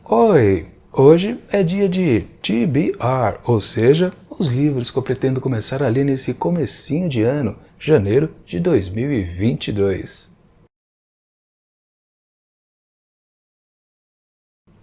Oi! Hoje é dia de TBR, ou seja, os livros que eu pretendo começar a ler nesse comecinho de ano, janeiro de 2022.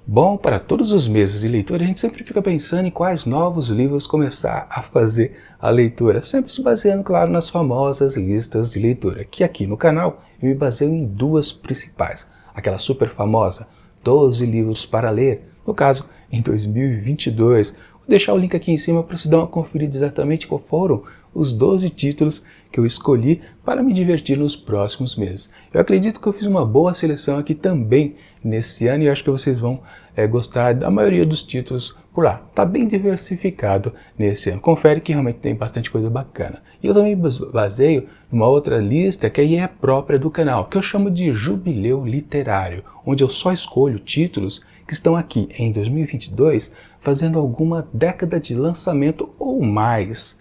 Bom, para todos os meses de leitura, a gente sempre fica pensando em quais novos livros começar a fazer a leitura, sempre se baseando, claro, nas famosas listas de leitura, que aqui no canal eu me baseio em duas principais. Aquela super famosa, 12 livros para ler, no caso, em 2022. Vou deixar o link aqui em cima para você dar uma conferida exatamente qual foram os 12 títulos que eu escolhi para me divertir nos próximos meses. Eu acredito que eu fiz uma boa seleção aqui também nesse ano e acho que vocês vão gostar da maioria dos títulos por lá. Está bem diversificado nesse ano. Confere que realmente tem bastante coisa bacana. E eu também baseio numa outra lista que aí é própria do canal, que eu chamo de Jubileu Literário, onde eu só escolho títulos que estão aqui em 2022 fazendo alguma década de lançamento ou mais.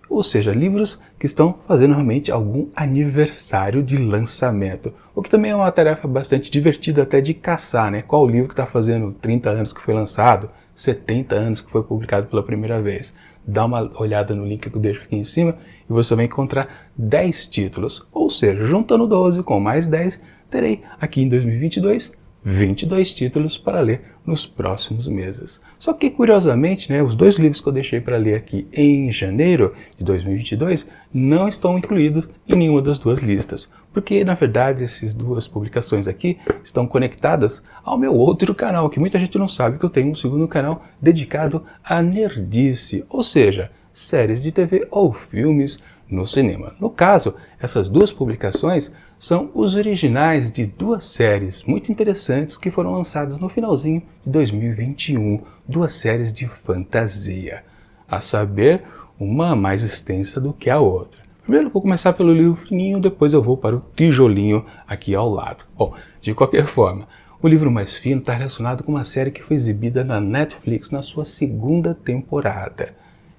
Ou seja, livros que estão fazendo realmente algum aniversário de lançamento. O que também é uma tarefa bastante divertida até de caçar, né? Qual livro que está fazendo 30 anos que foi lançado, 70 anos que foi publicado pela primeira vez. Dá uma olhada no link que eu deixo aqui em cima e você vai encontrar 10 títulos. Ou seja, juntando 12 com mais 10, terei aqui em 2022 22 títulos para ler nos próximos meses. Só que, curiosamente, os dois livros que eu deixei para ler aqui em janeiro de 2022 não estão incluídos em nenhuma das duas listas, porque, na verdade, essas duas publicações aqui estão conectadas ao meu outro canal, que muita gente não sabe que eu tenho um segundo canal dedicado a nerdice, ou seja, séries de TV ou filmes no cinema. No caso, essas duas publicações são os originais de duas séries muito interessantes que foram lançadas no finalzinho de 2021, duas séries de fantasia, a saber, uma mais extensa do que a outra. Primeiro eu vou começar pelo livro fininho, depois eu vou para o tijolinho aqui ao lado. Bom, de qualquer forma, o livro mais fino está relacionado com uma série que foi exibida na Netflix na sua segunda temporada.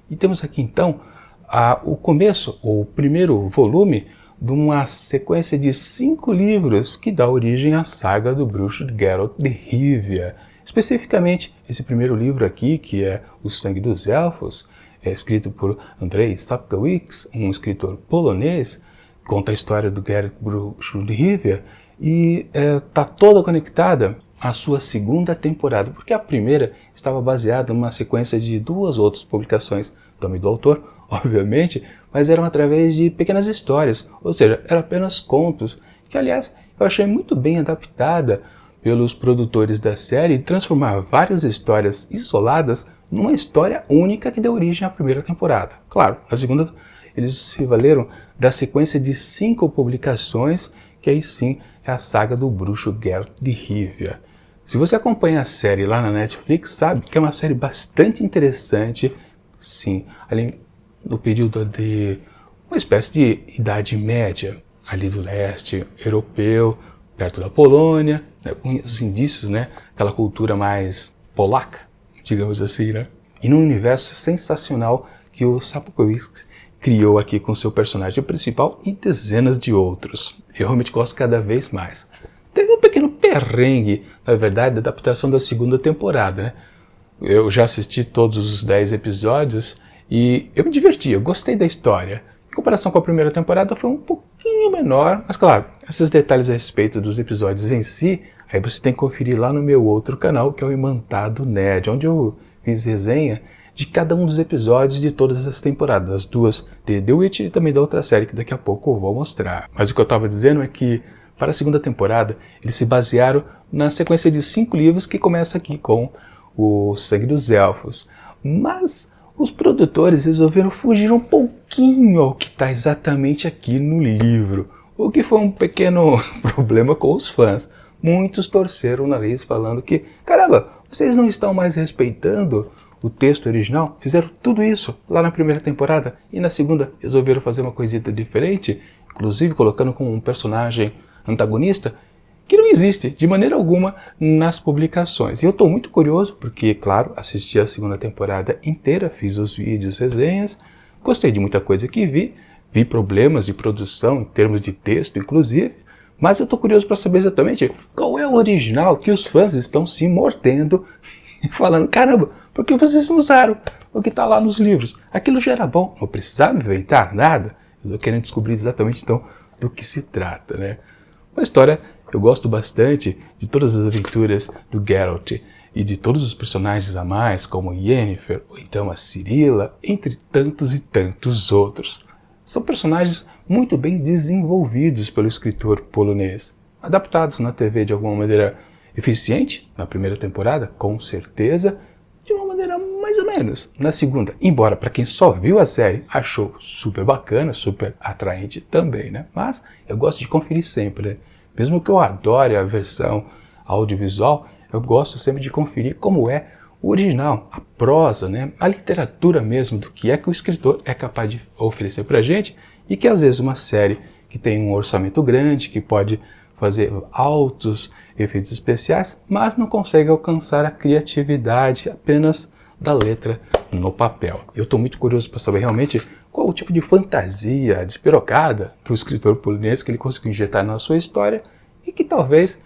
E temos aqui então o começo, o primeiro volume de uma sequência de 5 livros que dá origem à saga do bruxo Geralt de Rivia. Especificamente, esse primeiro livro aqui, que é O Sangue dos Elfos, é escrito por Andrzej Sapkowicz, um escritor polonês, conta a história do Geralt bruxo de Rivia e está toda conectada à sua segunda temporada, porque a primeira estava baseada numa sequência de 2 outras publicações também do autor, obviamente, mas eram através de pequenas histórias, ou seja, eram apenas contos, que aliás eu achei muito bem adaptada pelos produtores da série de transformar várias histórias isoladas numa história única que deu origem à primeira temporada. Claro, na segunda eles se valeram da sequência de 5 publicações, que aí sim é a saga do bruxo Geralt de Rivia. Se você acompanha a série lá na Netflix, sabe que é uma série bastante interessante, sim, ali no período de uma espécie de Idade Média, ali do leste europeu, perto da Polônia, com os indícios, aquela cultura mais polaca, digamos assim, E num universo sensacional que o Sapkowicz criou aqui com seu personagem principal e dezenas de outros. Eu realmente gosto cada vez mais. Teve um pequeno perrengue, na verdade, da adaptação da segunda temporada, Eu já assisti todos os 10 episódios e eu me diverti, eu gostei da história. Em comparação com a primeira temporada foi um pouquinho menor, mas claro, esses detalhes a respeito dos episódios em si, aí você tem que conferir lá no meu outro canal, que é o Imantado Nerd, onde eu fiz resenha de cada um dos episódios de todas as temporadas, as 2 de The Witcher e também da outra série que daqui a pouco eu vou mostrar. Mas o que eu estava dizendo é que para a segunda temporada eles se basearam na sequência de 5 livros que começa aqui com O Sangue dos Elfos. Mas os produtores resolveram fugir um pouquinho ao que está exatamente aqui no livro, o que foi um pequeno problema com os fãs. Muitos torceram o nariz falando que, caramba, vocês não estão mais respeitando o texto original? Fizeram tudo isso lá na primeira temporada e na segunda resolveram fazer uma coisita diferente, inclusive colocando como um personagem antagonista que não existe de maneira alguma nas publicações. E eu estou muito curioso porque, claro, assisti a segunda temporada inteira, fiz os vídeos, resenhas, gostei de muita coisa que vi problemas de produção em termos de texto, inclusive, Mas eu tô curioso para saber exatamente qual é o original que os fãs estão se mordendo e falando, caramba, por que vocês não usaram o que está lá nos livros? Aquilo já era bom, não precisava inventar nada. Eu tô querendo descobrir exatamente então do que se trata, né? Uma história, eu gosto bastante de todas as aventuras do Geralt e de todos os personagens a mais, como Yennefer, ou então a Cirilla, entre tantos e tantos outros. São personagens muito bem desenvolvidos pelo escritor polonês, adaptados na TV de alguma maneira eficiente, na primeira temporada, com certeza, de uma maneira mais ou menos na segunda, embora para quem só viu a série achou super bacana, super atraente também, né? Mas eu gosto de conferir sempre, né? Mesmo que eu adore a versão audiovisual, eu gosto sempre de conferir como é o original, a prosa, né? A literatura mesmo do que é que o escritor é capaz de oferecer pra gente e que às vezes uma série que tem um orçamento grande, que pode fazer altos efeitos especiais, mas não consegue alcançar a criatividade apenas da letra no papel. Eu estou muito curioso para saber realmente qual o tipo de fantasia despirocada do escritor polonês que ele conseguiu injetar na sua história e que talvez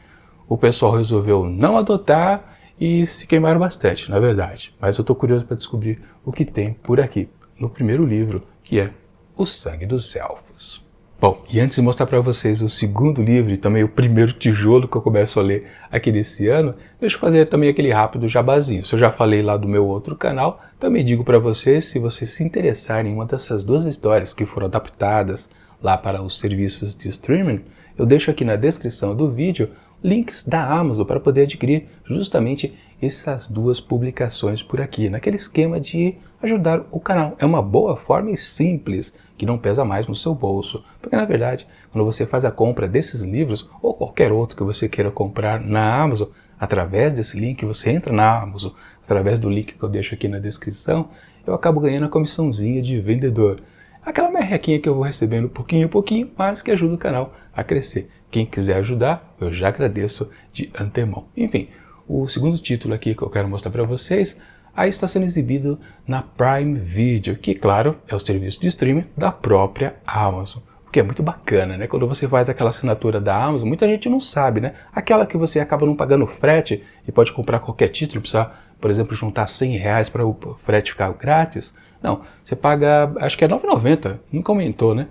o pessoal resolveu não adotar e se queimaram bastante, na verdade. Mas eu estou curioso para descobrir o que tem por aqui, no primeiro livro, que é O Sangue dos Elfos. Bom, e antes de mostrar para vocês o segundo livro e também o primeiro tijolo que eu começo a ler aqui nesse ano, deixa eu fazer também aquele rápido jabazinho. Se eu já falei lá do meu outro canal, também digo para vocês, se vocês se interessarem em uma dessas duas histórias que foram adaptadas lá para os serviços de streaming, eu deixo aqui na descrição do vídeo links da Amazon para poder adquirir justamente essas duas publicações por aqui, naquele esquema de ajudar o canal. É uma boa forma e simples, que não pesa mais no seu bolso, porque na verdade, quando você faz a compra desses livros, ou qualquer outro que você queira comprar na Amazon, através desse link, você entra na Amazon, através do link que eu deixo aqui na descrição, eu acabo ganhando a comissãozinha de vendedor. Aquela merrequinha que eu vou recebendo pouquinho a pouquinho, mas que ajuda o canal a crescer. Quem quiser ajudar, eu já agradeço de antemão. Enfim, o segundo título aqui que eu quero mostrar para vocês, aí está sendo exibido na Prime Video, que claro, é o serviço de streaming da própria Amazon. O que é muito bacana, né? Quando você faz aquela assinatura da Amazon, muita gente não sabe, né? Aquela que você acaba não pagando frete e pode comprar qualquer título, precisa, por exemplo, juntar R$100 para o frete ficar grátis. Não, você paga, acho que é R$9,90, nunca aumentou, né?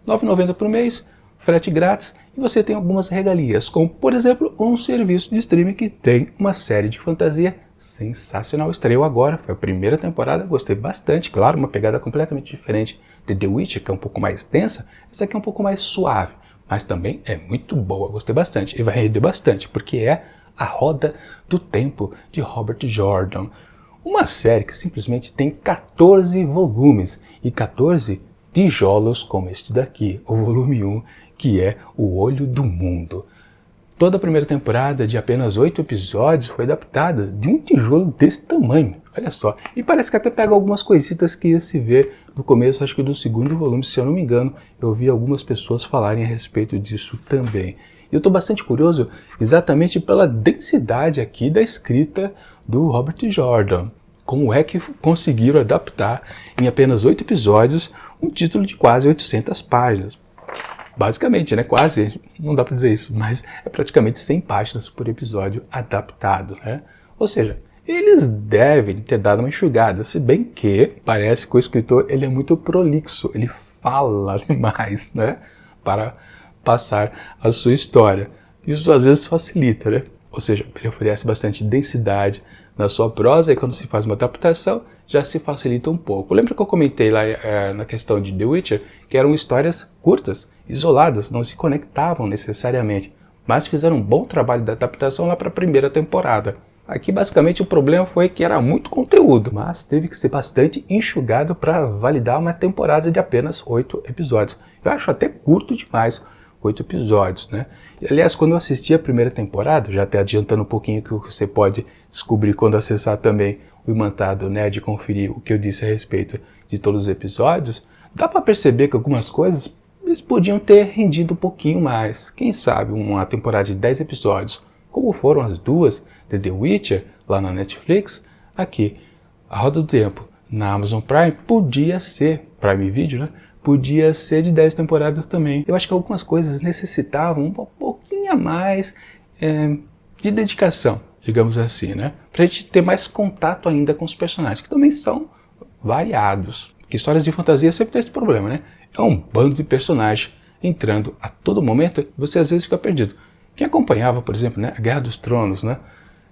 R$9,90 por mês, frete grátis, e você tem algumas regalias, como, por exemplo, um serviço de streaming que tem uma série de fantasia sensacional. Estreou agora, foi a primeira temporada, gostei bastante, claro, uma pegada completamente diferente de The Witcher, que é um pouco mais densa, essa aqui é um pouco mais suave, mas também é muito boa, gostei bastante, e vai render bastante, porque é A Roda do Tempo, de Robert Jordan. Uma série que simplesmente tem 14 volumes e 14 tijolos como este daqui, o volume 1, que é O Olho do Mundo. Toda a primeira temporada, de apenas 8 episódios, foi adaptada de um tijolo desse tamanho, olha só. E parece que até pega algumas coisitas que ia se ver no começo, acho que do segundo volume, se eu não me engano, eu ouvi algumas pessoas falarem a respeito disso também. E eu estou bastante curioso exatamente pela densidade aqui da escrita do Robert Jordan. Como é que conseguiram adaptar em apenas 8 episódios um título de quase 800 páginas? Basicamente, né? Quase, não dá para dizer isso, mas é praticamente 100 páginas por episódio adaptado, né? Ou seja, eles devem ter dado uma enxugada, se bem que parece que o escritor ele é muito prolixo, ele fala demais, né? Para passar a sua história. Isso às vezes facilita, né? Ou seja, ele oferece bastante densidade na sua prosa e quando se faz uma adaptação já se facilita um pouco. Lembra que eu comentei lá na questão de The Witcher que eram histórias curtas, isoladas, não se conectavam necessariamente, mas fizeram um bom trabalho de adaptação lá para a primeira temporada. Aqui basicamente o problema foi que era muito conteúdo, mas teve que ser bastante enxugado para validar uma temporada de apenas 8 episódios. Eu acho até curto demais 8 episódios, né? E, aliás, quando eu assisti a primeira temporada, já até adiantando um pouquinho que você pode descobrir quando acessar também o Imantado, né, de conferir o que eu disse a respeito de todos os episódios, dá para perceber que algumas coisas eles podiam ter rendido um pouquinho mais. Quem sabe uma temporada de 10 episódios, como foram as duas de The Witcher lá na Netflix, aqui, A Roda do Tempo na Amazon Prime, podia ser, Prime Video, né? Podia ser de 10 temporadas também. Eu acho que algumas coisas necessitavam um pouquinho a mais de dedicação, digamos assim, né? Pra gente ter mais contato ainda com os personagens, que também são variados. Porque histórias de fantasia sempre tem esse problema, né? É um bando de personagens entrando a todo momento, você às vezes fica perdido. Quem acompanhava, por exemplo, né, a Guerra dos Tronos, né?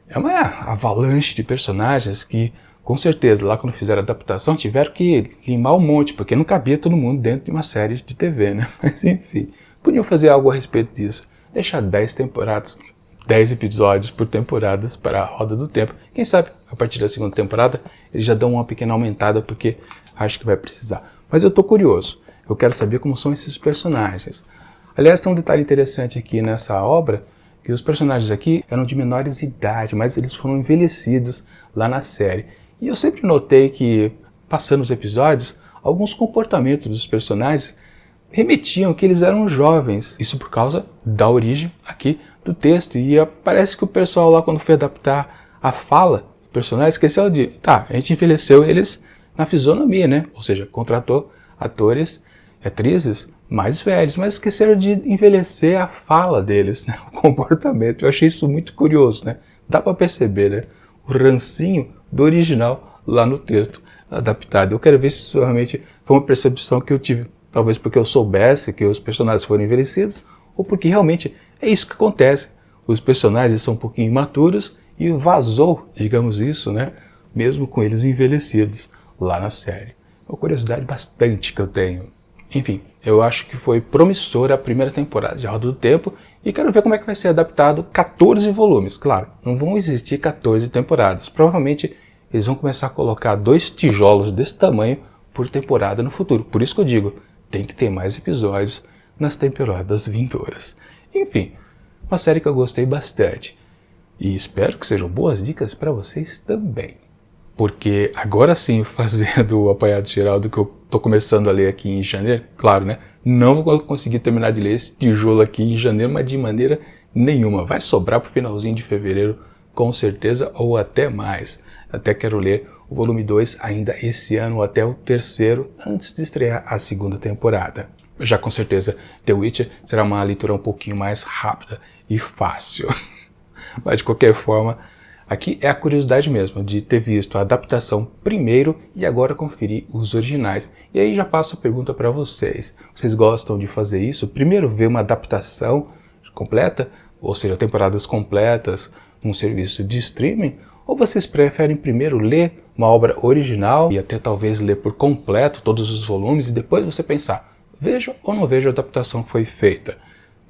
É uma avalanche de personagens que, com certeza, lá quando fizeram a adaptação, tiveram que limar um monte, porque não cabia todo mundo dentro de uma série de TV, né? Mas enfim, podiam fazer algo a respeito disso. Deixar 10 temporadas, 10 episódios por temporadas para a roda do tempo. Quem sabe, a partir da segunda temporada, eles já dão uma pequena aumentada, porque acho que vai precisar. Mas eu tô curioso, eu quero saber como são esses personagens. Aliás, tem um detalhe interessante aqui nessa obra, que os personagens aqui eram de menores idade, mas eles foram envelhecidos lá na série. E eu sempre notei que, passando os episódios, alguns comportamentos dos personagens remetiam que eles eram jovens. Isso por causa da origem aqui do texto. E parece que o pessoal lá, quando foi adaptar a fala do personagem, esqueceu de... Tá, a gente envelheceu eles na fisionomia, né? Ou seja, contratou atores, atrizes mais velhos, mas esqueceram de envelhecer a fala deles, né? O comportamento. Eu achei isso muito curioso, né? Dá para perceber, né? O rancinho do original lá no texto adaptado. Eu quero ver se isso realmente foi uma percepção que eu tive. Talvez porque eu soubesse que os personagens foram envelhecidos, ou porque realmente é isso que acontece. Os personagens são um pouquinho imaturos e vazou, digamos isso, né? Mesmo com eles envelhecidos lá na série. Uma curiosidade bastante que eu tenho. Enfim, eu acho que foi promissora a primeira temporada de A Roda do Tempo e quero ver como é que vai ser adaptado 14 volumes. Claro, não vão existir 14 temporadas. Provavelmente eles vão começar a colocar 2 tijolos desse tamanho por temporada no futuro. Por isso que eu digo, tem que ter mais episódios nas temporadas vindouras. Enfim, uma série que eu gostei bastante. E espero que sejam boas dicas para vocês também. Porque agora sim, fazendo o apanhado geral do que eu estou começando a ler aqui em janeiro, claro, né? Não vou conseguir terminar de ler esse tijolo aqui em janeiro, mas de maneira nenhuma. Vai sobrar para o finalzinho de fevereiro, com certeza, ou até mais. Até quero ler o volume 2 ainda esse ano, ou até o terceiro, antes de estrear a segunda temporada. Já com certeza, The Witcher será uma leitura um pouquinho mais rápida e fácil. Mas de qualquer forma... Aqui é a curiosidade mesmo, de ter visto a adaptação primeiro e agora conferir os originais. E aí já passo a pergunta para vocês. Vocês gostam de fazer isso? Primeiro ver uma adaptação completa, ou seja, temporadas completas, num serviço de streaming? Ou vocês preferem primeiro ler uma obra original e até talvez ler por completo todos os volumes e depois você pensar, vejo ou não vejo a adaptação que foi feita?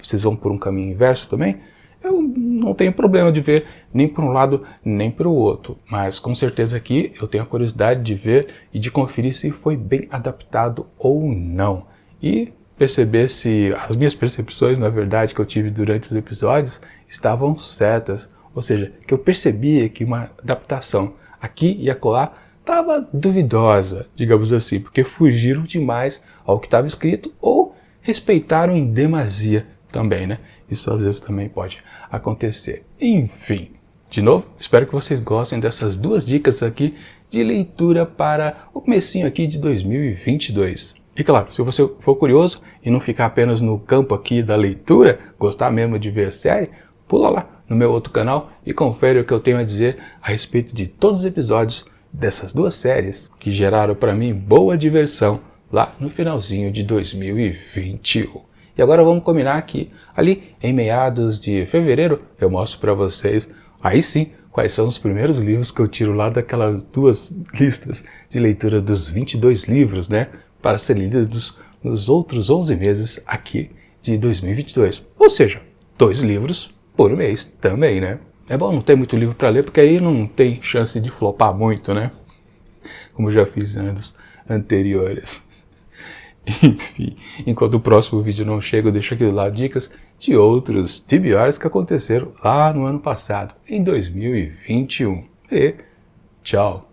Vocês vão por um caminho inverso também? Eu não tenho problema de ver nem por um lado nem para o outro, mas com certeza aqui eu tenho a curiosidade de ver e de conferir se foi bem adaptado ou não. E perceber se as minhas percepções, na verdade, que eu tive durante os episódios estavam certas. Ou seja, que eu percebia que uma adaptação aqui e acolá estava duvidosa, digamos assim, porque fugiram demais ao que estava escrito ou respeitaram em demasia também, né? Isso às vezes também pode acontecer. Enfim, de novo, espero que vocês gostem dessas 2 dicas aqui de leitura para o comecinho aqui de 2022. E claro, se você for curioso e não ficar apenas no campo aqui da leitura, gostar mesmo de ver a série, pula lá no meu outro canal e confere o que eu tenho a dizer a respeito de todos os episódios dessas 2 séries que geraram para mim boa diversão lá no finalzinho de 2021. E agora vamos combinar que ali em meados de fevereiro eu mostro para vocês, aí sim, quais são os primeiros livros que eu tiro lá daquelas 2 listas de leitura dos 22 livros, né? Para ser lidos nos outros 11 meses aqui de 2022. Ou seja, 2 livros por mês também, né? É bom não ter muito livro para ler, porque aí não tem chance de flopar muito, né? Como já fiz anos anteriores. Enfim, enquanto o próximo vídeo não chega, eu deixo aqui do lado dicas de outros TBRs que aconteceram lá no ano passado, em 2021. E tchau!